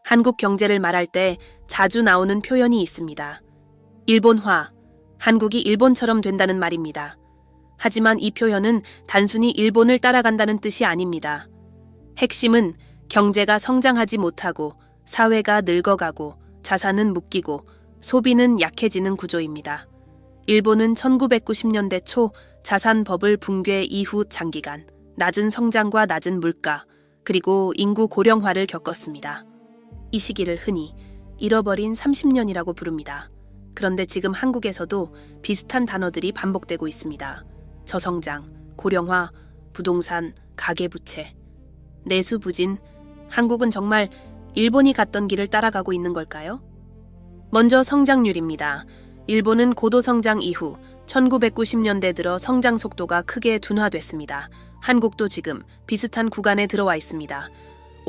한국 경제를 말할 때 자주 나오는 표현이 있습니다. 일본화, 한국이 일본처럼 된다는 말입니다. 하지만 이 표현은 단순히 일본을 따라간다는 뜻이 아닙니다. 핵심은 경제가 성장하지 못하고 사회가 늙어가고 자산은 묶이고 소비는 약해지는 구조입니다. 일본은 1990년대 초 자산 버블 붕괴 이후 장기간 낮은 성장과 낮은 물가 그리고 인구 고령화를 겪었습니다. 이 시기를 흔히 잃어버린 30년이라고 부릅니다. 그런데 지금 한국에서도 비슷한 단어들이 반복되고 있습니다. 저성장, 고령화, 부동산, 가계부채, 내수부진. 한국은 정말 일본이 갔던 길을 따라가고 있는 걸까요? 먼저 성장률입니다. 일본은 고도 성장 이후 1990년대 들어 성장 속도가 크게 둔화됐습니다. 한국도 지금 비슷한 구간에 들어와 있습니다.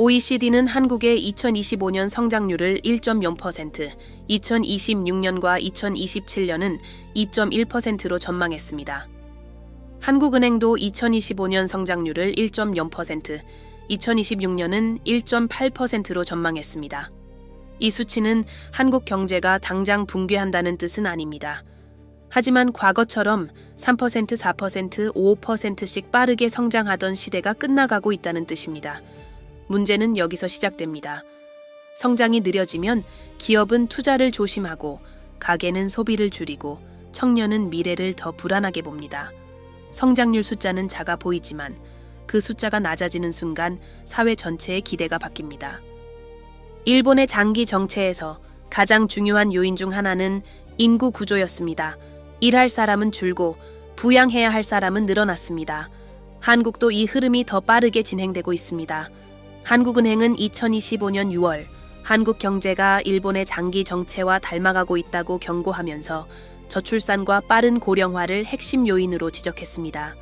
OECD는 한국의 2025년 성장률을 1.0%, 2026년과 2027년은 2.1%로 전망했습니다. 한국은행도 2025년 성장률을 1.0%, 2026년은 1.8%로 전망했습니다. 이 수치는 한국 경제가 당장 붕괴한다는 뜻은 아닙니다. 하지만 과거처럼 3%, 4%, 5%씩 빠르게 성장하던 시대가 끝나가고 있다는 뜻입니다. 문제는 여기서 시작됩니다. 성장이 느려지면 기업은 투자를 조심하고 가계는 소비를 줄이고 청년은 미래를 더 불안하게 봅니다. 성장률 숫자는 작아 보이지만 그 숫자가 낮아지는 순간 사회 전체의 기대가 바뀝니다. 일본의 장기 정체에서 가장 중요한 요인 중 하나는 인구 구조였습니다. 일할 사람은 줄고 부양해야 할 사람은 늘어났습니다. 한국도 이 흐름이 더 빠르게 진행되고 있습니다. 한국은행은 2025년 6월 한국 경제가 일본의 장기 정체와 닮아가고 있다고 경고하면서 저출산과 빠른 고령화를 핵심 요인으로 지적했습니다.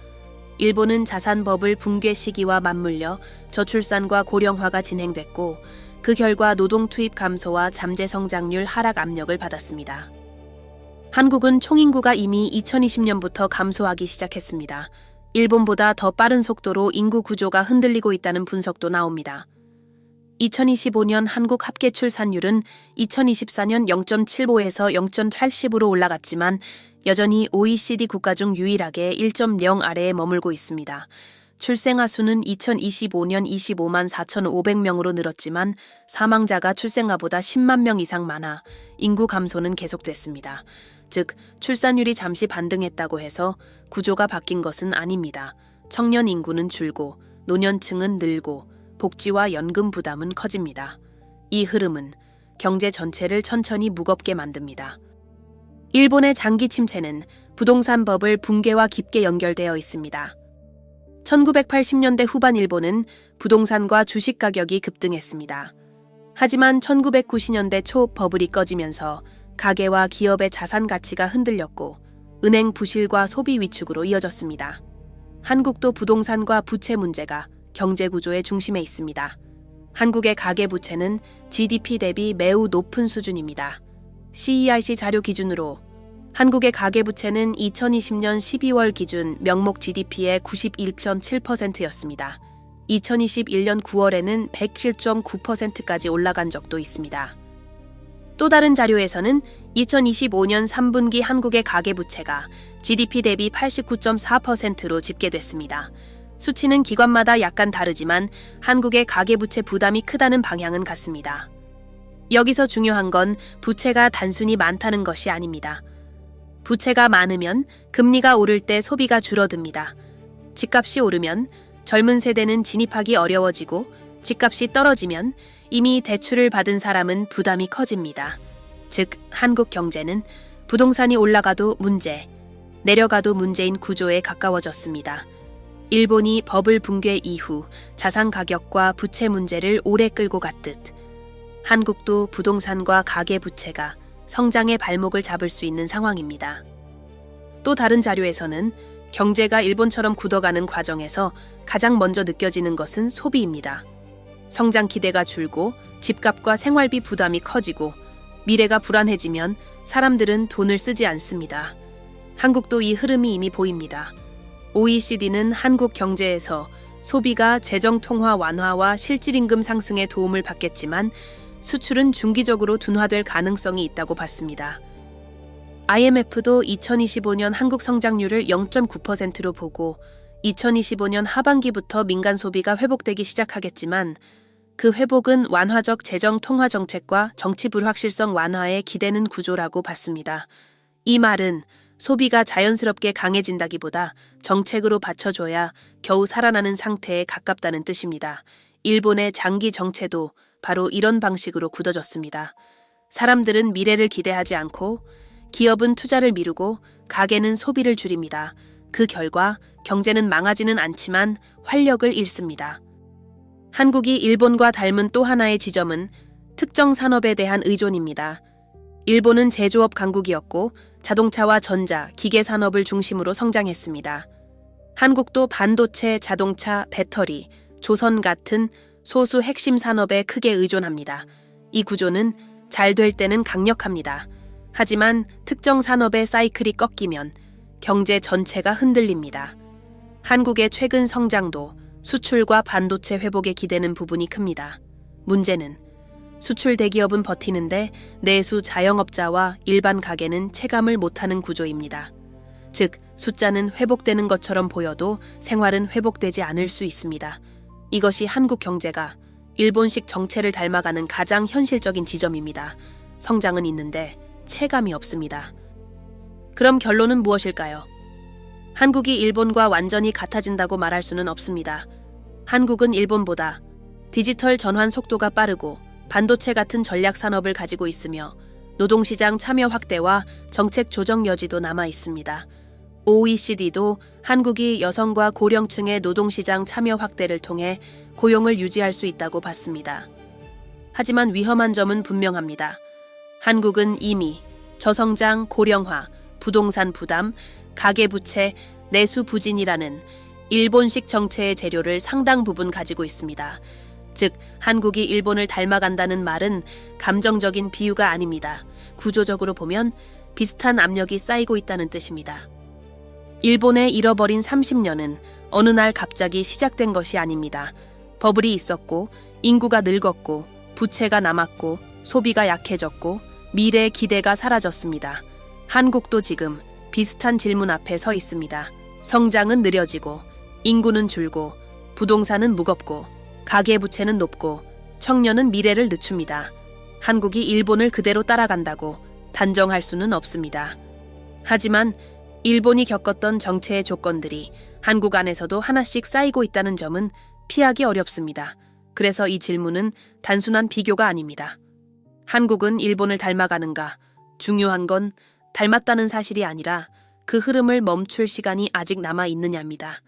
일본은 자산 버블 붕괴 시기와 맞물려 저출산과 고령화가 진행됐고 그 결과 노동 투입 감소와 잠재 성장률 하락 압력을 받았습니다. 한국은 총인구가 이미 2020년부터 감소하기 시작했습니다. 일본보다 더 빠른 속도로 인구 구조가 흔들리고 있다는 분석도 나옵니다. 2025년 한국 합계 출산율은 2024년 0.75에서 0.80으로 올라갔지만 여전히 OECD 국가 중 유일하게 1.0 아래에 머물고 있습니다. 출생아 수는 2025년 25만 4,500명으로 늘었지만 사망자가 출생아보다 10만 명 이상 많아 인구 감소는 계속됐습니다. 즉, 출산율이 잠시 반등했다고 해서 구조가 바뀐 것은 아닙니다. 청년 인구는 줄고 노년층은 늘고 복지와 연금 부담은 커집니다. 이 흐름은 경제 전체를 천천히 무겁게 만듭니다. 일본의 장기 침체는 부동산 버블 붕괴와 깊게 연결되어 있습니다. 1980년대 후반 일본은 부동산과 주식 가격이 급등했습니다. 하지만 1990년대 초 버블이 꺼지면서 가계와 기업의 자산 가치가 흔들렸고 은행 부실과 소비 위축으로 이어졌습니다. 한국도 부동산과 부채 문제가 경제 구조의 중심에 있습니다. 한국의 가계부채는 GDP 대비 매우 높은 수준입니다. CEIC 자료 기준으로 한국의 가계부채는 2020년 12월 기준 명목 GDP의 91.7%였습니다. 2021년 9월에는 107.9%까지 올라간 적도 있습니다. 또 다른 자료에서는 2025년 3분기 한국의 가계부채가 GDP 대비 89.4%로 집계됐습니다. 수치는 기관마다 약간 다르지만 한국의 가계부채 부담이 크다는 방향은 같습니다. 여기서 중요한 건 부채가 단순히 많다는 것이 아닙니다. 부채가 많으면 금리가 오를 때 소비가 줄어듭니다. 집값이 오르면 젊은 세대는 진입하기 어려워지고 집값이 떨어지면 이미 대출을 받은 사람은 부담이 커집니다. 즉, 한국 경제는 부동산이 올라가도 문제, 내려가도 문제인 구조에 가까워졌습니다. 일본이 버블 붕괴 이후 자산 가격과 부채 문제를 오래 끌고 갔듯 한국도 부동산과 가계부채가 성장의 발목을 잡을 수 있는 상황입니다. 또 다른 자료에서는 경제가 일본처럼 굳어가는 과정에서 가장 먼저 느껴지는 것은 소비입니다. 성장 기대가 줄고 집값과 생활비 부담이 커지고 미래가 불안해지면 사람들은 돈을 쓰지 않습니다. 한국도 이 흐름이 이미 보입니다. OECD는 한국 경제에서 소비가 재정 통화 완화와 실질임금 상승에 도움을 받겠지만 수출은 중기적으로 둔화될 가능성이 있다고 봤습니다. IMF도 2025년 한국 성장률을 0.9%로 보고 2025년 하반기부터 민간 소비가 회복되기 시작하겠지만 그 회복은 완화적 재정 통화 정책과 정치 불확실성 완화에 기대는 구조라고 봤습니다. 이 말은 소비가 자연스럽게 강해진다기보다 정책으로 받쳐줘야 겨우 살아나는 상태에 가깝다는 뜻입니다. 일본의 장기 정체도 바로 이런 방식으로 굳어졌습니다. 사람들은 미래를 기대하지 않고 기업은 투자를 미루고 가게는 소비를 줄입니다. 그 결과 경제는 망하지는 않지만 활력을 잃습니다. 한국이 일본과 닮은 또 하나의 지점은 특정 산업에 대한 의존입니다. 일본은 제조업 강국이었고 자동차와 전자, 기계 산업을 중심으로 성장했습니다. 한국도 반도체, 자동차, 배터리, 조선 같은 소수 핵심 산업에 크게 의존합니다. 이 구조는 잘 될 때는 강력합니다. 하지만 특정 산업의 사이클이 꺾이면 경제 전체가 흔들립니다. 한국의 최근 성장도 수출과 반도체 회복에 기대는 부분이 큽니다. 문제는 수출 대기업은 버티는데 내수 자영업자와 일반 가게는 체감을 못하는 구조입니다. 즉, 숫자는 회복되는 것처럼 보여도 생활은 회복되지 않을 수 있습니다. 이것이 한국 경제가 일본식 정체를 닮아가는 가장 현실적인 지점입니다. 성장은 있는데 체감이 없습니다. 그럼 결론은 무엇일까요? 한국이 일본과 완전히 같아진다고 말할 수는 없습니다. 한국은 일본보다 디지털 전환 속도가 빠르고 반도체 같은 전략 산업을 가지고 있으며 노동시장 참여 확대와 정책 조정 여지도 남아 있습니다. OECD도 한국이 여성과 고령층의 노동시장 참여 확대를 통해 고용을 유지할 수 있다고 봤습니다. 하지만 위험한 점은 분명합니다. 한국은 이미 저성장, 고령화, 부동산 부담, 가계부채, 내수 부진이라는 일본식 정체의 재료를 상당 부분 가지고 있습니다. 즉, 한국이 일본을 닮아간다는 말은 감정적인 비유가 아닙니다. 구조적으로 보면 비슷한 압력이 쌓이고 있다는 뜻입니다. 일본의 잃어버린 30년은 어느 날 갑자기 시작된 것이 아닙니다. 버블이 있었고, 인구가 늙었고, 부채가 남았고, 소비가 약해졌고, 미래의 기대가 사라졌습니다. 한국도 지금 비슷한 질문 앞에 서 있습니다. 성장은 느려지고, 인구는 줄고, 부동산은 무겁고, 가계부채는 높고, 청년은 미래를 늦춥니다. 한국이 일본을 그대로 따라간다고 단정할 수는 없습니다. 하지만 일본이 겪었던 정체의 조건들이 한국 안에서도 하나씩 쌓이고 있다는 점은 피하기 어렵습니다. 그래서 이 질문은 단순한 비교가 아닙니다. 한국은 일본을 닮아가는가? 중요한 건 닮았다는 사실이 아니라 그 흐름을 멈출 시간이 아직 남아 있느냐입니다.